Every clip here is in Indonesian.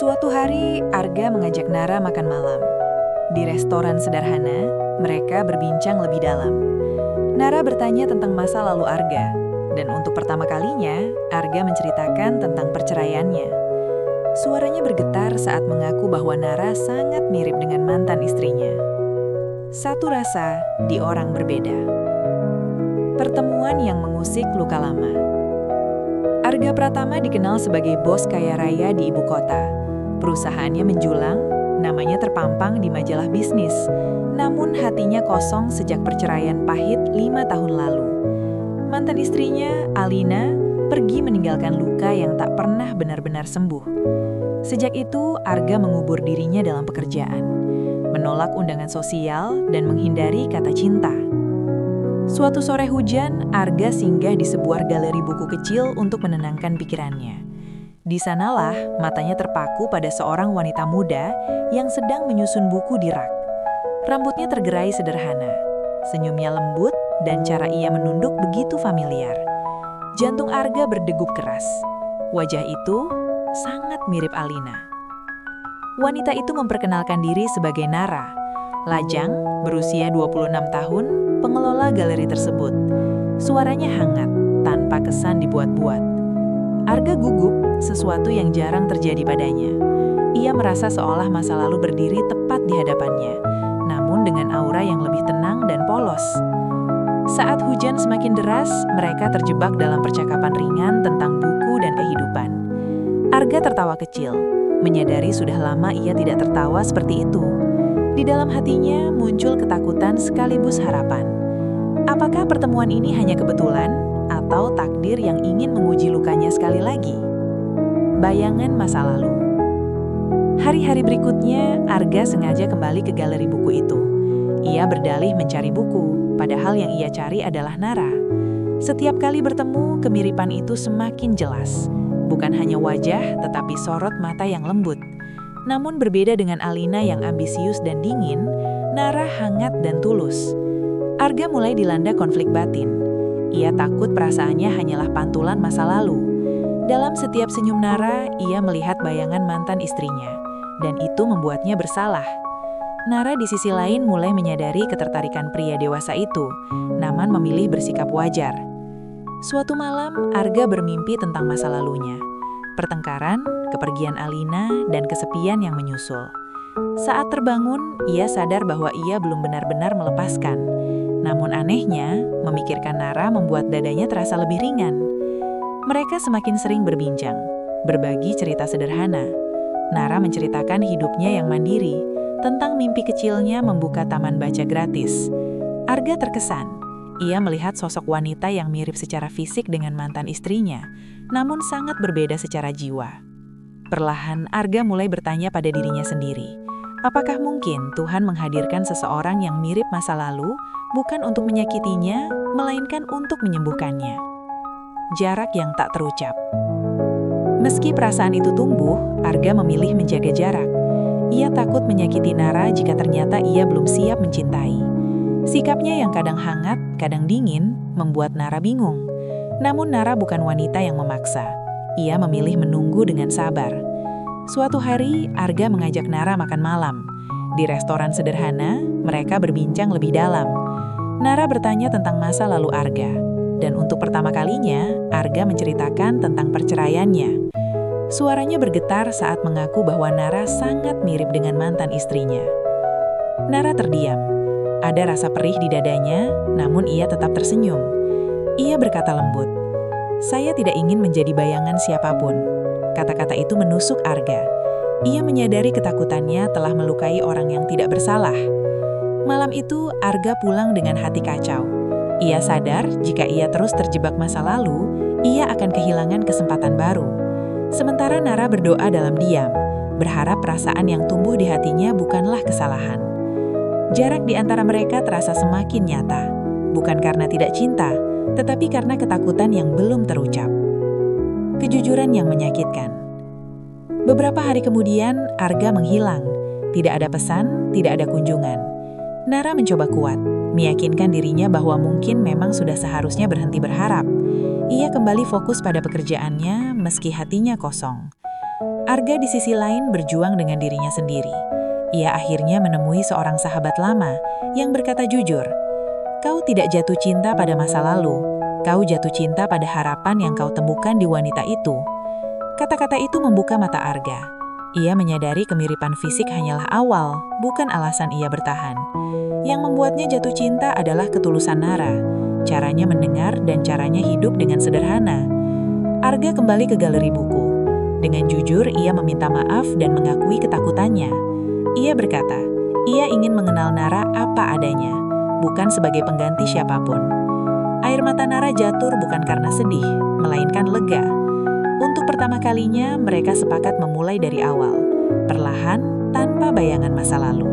Suatu hari, Arga mengajak Nara makan malam. Di restoran sederhana, mereka berbincang lebih dalam. Nara bertanya tentang masa lalu Arga, dan untuk pertama kalinya, Arga menceritakan tentang perceraiannya. Suaranya bergetar saat mengaku bahwa Nara sangat mirip dengan mantan istrinya. Satu rasa di orang berbeda. Pertemuan yang mengusik luka lama. Arga Pratama dikenal sebagai bos kaya raya di ibu kota. Perusahaannya menjulang, namanya terpampang di majalah bisnis. Namun hatinya kosong sejak perceraian pahit 5 tahun lalu. Mantan istrinya, Alina, pergi meninggalkan luka yang tak pernah benar-benar sembuh. Sejak itu, Arga mengubur dirinya dalam pekerjaan, menolak undangan sosial dan menghindari kata cinta. Suatu sore hujan, Arga singgah di sebuah galeri buku kecil untuk menenangkan pikirannya. Di sanalah matanya terpaku pada seorang wanita muda yang sedang menyusun buku di rak. Rambutnya tergerai sederhana, senyumnya lembut, dan cara ia menunduk begitu familiar. Jantung Arga berdegup keras. Wajah itu sangat mirip Alina. Wanita itu memperkenalkan diri sebagai Nara, lajang, berusia 26 tahun, pengelola galeri tersebut. Suaranya hangat, tanpa kesan dibuat-buat. Arga gugup, sesuatu yang jarang terjadi padanya. Ia merasa seolah masa lalu berdiri tepat di hadapannya, namun dengan aura yang lebih tenang dan polos. Saat hujan semakin deras, mereka terjebak dalam percakapan ringan tentang buku dan kehidupan. Arga tertawa kecil, menyadari sudah lama ia tidak tertawa seperti itu. Di dalam hatinya muncul ketakutan sekaligus harapan. Apakah pertemuan ini hanya kebetulan atau takdir yang ingin menguji lukanya sekali lagi? Bayangan masa lalu. Hari-hari berikutnya, Arga sengaja kembali ke galeri buku itu. Ia berdalih mencari buku, padahal yang ia cari adalah Nara. Setiap kali bertemu, kemiripan itu semakin jelas. Bukan hanya wajah, tetapi sorot mata yang lembut. Namun berbeda dengan Alina yang ambisius dan dingin, Nara hangat dan tulus. Arga mulai dilanda konflik batin. Ia takut perasaannya hanyalah pantulan masa lalu. Dalam setiap senyum Nara, ia melihat bayangan mantan istrinya, dan itu membuatnya bersalah. Nara di sisi lain mulai menyadari ketertarikan pria dewasa itu, namun memilih bersikap wajar. Suatu malam, Arga bermimpi tentang masa lalunya. Pertengkaran, kepergian Alina, dan kesepian yang menyusul. Saat terbangun, ia sadar bahwa ia belum benar-benar melepaskan. Namun anehnya, memikirkan Nara membuat dadanya terasa lebih ringan. Mereka semakin sering berbincang, berbagi cerita sederhana. Nara menceritakan hidupnya yang mandiri, tentang mimpi kecilnya membuka taman baca gratis. Arga terkesan. Ia melihat sosok wanita yang mirip secara fisik dengan mantan istrinya, namun sangat berbeda secara jiwa. Perlahan, Arga mulai bertanya pada dirinya sendiri. Apakah mungkin Tuhan menghadirkan seseorang yang mirip masa lalu, bukan untuk menyakitinya, melainkan untuk menyembuhkannya? Jarak yang tak terucap. Meski perasaan itu tumbuh, Arga memilih menjaga jarak. Ia takut menyakiti Nara jika ternyata ia belum siap mencintai. Sikapnya yang kadang hangat, kadang dingin, membuat Nara bingung. Namun Nara bukan wanita yang memaksa. Ia memilih menunggu dengan sabar. Suatu hari, Arga mengajak Nara makan malam. Di restoran sederhana, mereka berbincang lebih dalam. Nara bertanya tentang masa lalu Arga. Dan untuk pertama kalinya, Arga menceritakan tentang perceraiannya. Suaranya bergetar saat mengaku bahwa Nara sangat mirip dengan mantan istrinya. Nara terdiam. Ada rasa perih di dadanya, namun ia tetap tersenyum. Ia berkata lembut, "Saya tidak ingin menjadi bayangan siapapun." Kata-kata itu menusuk Arga. Ia menyadari ketakutannya telah melukai orang yang tidak bersalah. Malam itu, Arga pulang dengan hati kacau. Ia sadar jika ia terus terjebak masa lalu, ia akan kehilangan kesempatan baru. Sementara Nara berdoa dalam diam, berharap perasaan yang tumbuh di hatinya bukanlah kesalahan. Jarak di antara mereka terasa semakin nyata, bukan karena tidak cinta, tetapi karena ketakutan yang belum terucap. Kejujuran yang menyakitkan. Beberapa hari kemudian, Arga menghilang. Tidak ada pesan, tidak ada kunjungan. Nara mencoba kuat, meyakinkan dirinya bahwa mungkin memang sudah seharusnya berhenti berharap. Ia kembali fokus pada pekerjaannya meski hatinya kosong. Arga di sisi lain berjuang dengan dirinya sendiri. Ia akhirnya menemui seorang sahabat lama yang berkata jujur, "Kau tidak jatuh cinta pada masa lalu, kau jatuh cinta pada harapan yang kau temukan di wanita itu." Kata-kata itu membuka mata Arga. Ia menyadari kemiripan fisik hanyalah awal, bukan alasan ia bertahan. Yang membuatnya jatuh cinta adalah ketulusan Nara, caranya mendengar dan caranya hidup dengan sederhana. Arga kembali ke galeri buku. Dengan jujur, ia meminta maaf dan mengakui ketakutannya. Ia berkata, ia ingin mengenal Nara apa adanya, bukan sebagai pengganti siapapun. Air mata Nara jatuh bukan karena sedih, melainkan lega. Untuk pertama kalinya, mereka sepakat memulai dari awal, perlahan tanpa bayangan masa lalu.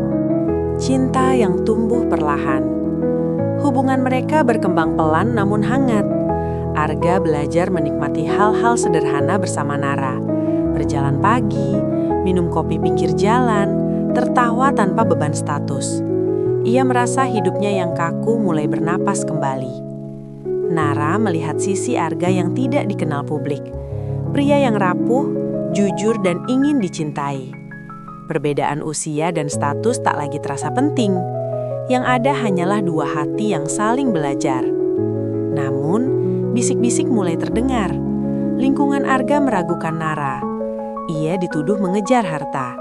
Cinta yang tumbuh perlahan. Hubungan mereka berkembang pelan namun hangat. Arga belajar menikmati hal-hal sederhana bersama Nara. Berjalan pagi, minum kopi pinggir jalan, tertawa tanpa beban status. Ia merasa hidupnya yang kaku mulai bernapas kembali. Nara melihat sisi Arga yang tidak dikenal publik. Pria yang rapuh, jujur dan ingin dicintai. Perbedaan usia dan status tak lagi terasa penting. Yang ada hanyalah dua hati yang saling belajar. Namun, bisik-bisik mulai terdengar. Lingkungan Arga meragukan Nara. Ia dituduh mengejar harta.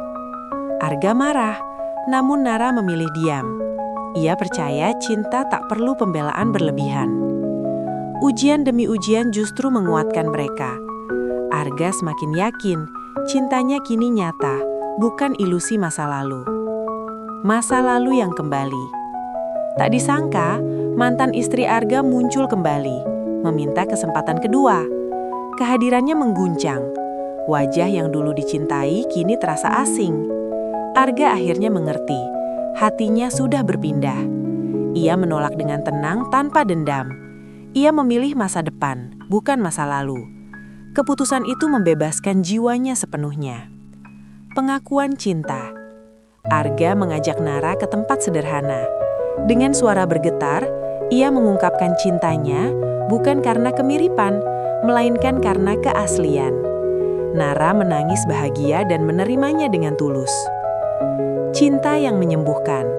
Arga marah, namun Nara memilih diam. Ia percaya cinta tak perlu pembelaan berlebihan. Ujian demi ujian justru menguatkan mereka. Arga semakin yakin cintanya kini nyata, bukan ilusi masa lalu. Masa lalu yang kembali. Tak disangka, mantan istri Arga muncul kembali, meminta kesempatan kedua. Kehadirannya mengguncang. Wajah yang dulu dicintai kini terasa asing. Arga akhirnya mengerti, hatinya sudah berpindah. Ia menolak dengan tenang tanpa dendam. Ia memilih masa depan, bukan masa lalu. Keputusan itu membebaskan jiwanya sepenuhnya. Pengakuan cinta. Arga mengajak Nara ke tempat sederhana. Dengan suara bergetar, ia mengungkapkan cintanya bukan karena kemiripan, melainkan karena keaslian. Nara menangis bahagia dan menerimanya dengan tulus. Cinta yang menyembuhkan.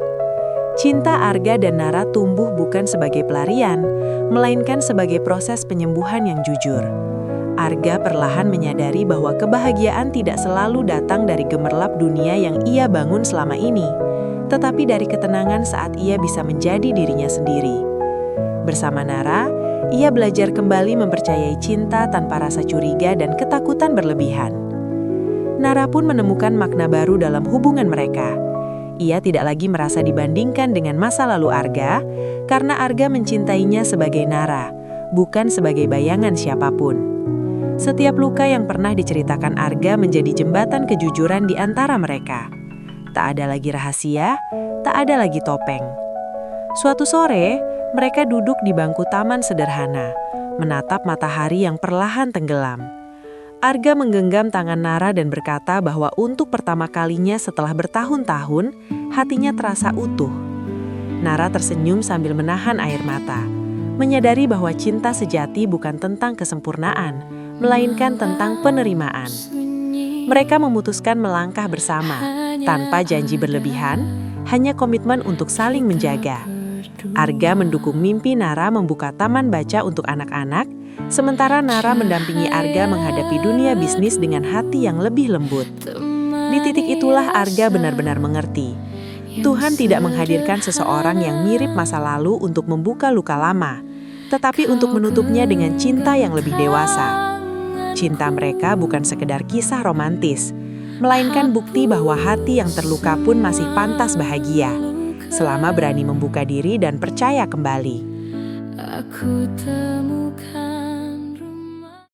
Cinta Arga dan Nara tumbuh bukan sebagai pelarian, melainkan sebagai proses penyembuhan yang jujur. Arga perlahan menyadari bahwa kebahagiaan tidak selalu datang dari gemerlap dunia yang ia bangun selama ini, tetapi dari ketenangan saat ia bisa menjadi dirinya sendiri. Bersama Nara, ia belajar kembali mempercayai cinta tanpa rasa curiga dan ketakutan berlebihan. Nara pun menemukan makna baru dalam hubungan mereka. Ia tidak lagi merasa dibandingkan dengan masa lalu Arga, karena Arga mencintainya sebagai Nara, bukan sebagai bayangan siapapun. Setiap luka yang pernah diceritakan Arga menjadi jembatan kejujuran di antara mereka. Tak ada lagi rahasia, tak ada lagi topeng. Suatu sore, mereka duduk di bangku taman sederhana, menatap matahari yang perlahan tenggelam. Arga menggenggam tangan Nara dan berkata bahwa untuk pertama kalinya setelah bertahun-tahun, hatinya terasa utuh. Nara tersenyum sambil menahan air mata, menyadari bahwa cinta sejati bukan tentang kesempurnaan, melainkan tentang penerimaan. Mereka memutuskan melangkah bersama, tanpa janji berlebihan, hanya komitmen untuk saling menjaga. Arga mendukung mimpi Nara membuka taman baca untuk anak-anak, sementara Nara mendampingi Arga menghadapi dunia bisnis dengan hati yang lebih lembut. Di titik itulah Arga benar-benar mengerti. Tuhan tidak menghadirkan seseorang yang mirip masa lalu untuk membuka luka lama, tetapi untuk menutupnya dengan cinta yang lebih dewasa. Cinta mereka bukan sekedar kisah romantis, melainkan bukti bahwa hati yang terluka pun masih pantas bahagia, selama berani membuka diri dan percaya kembali. Aku temu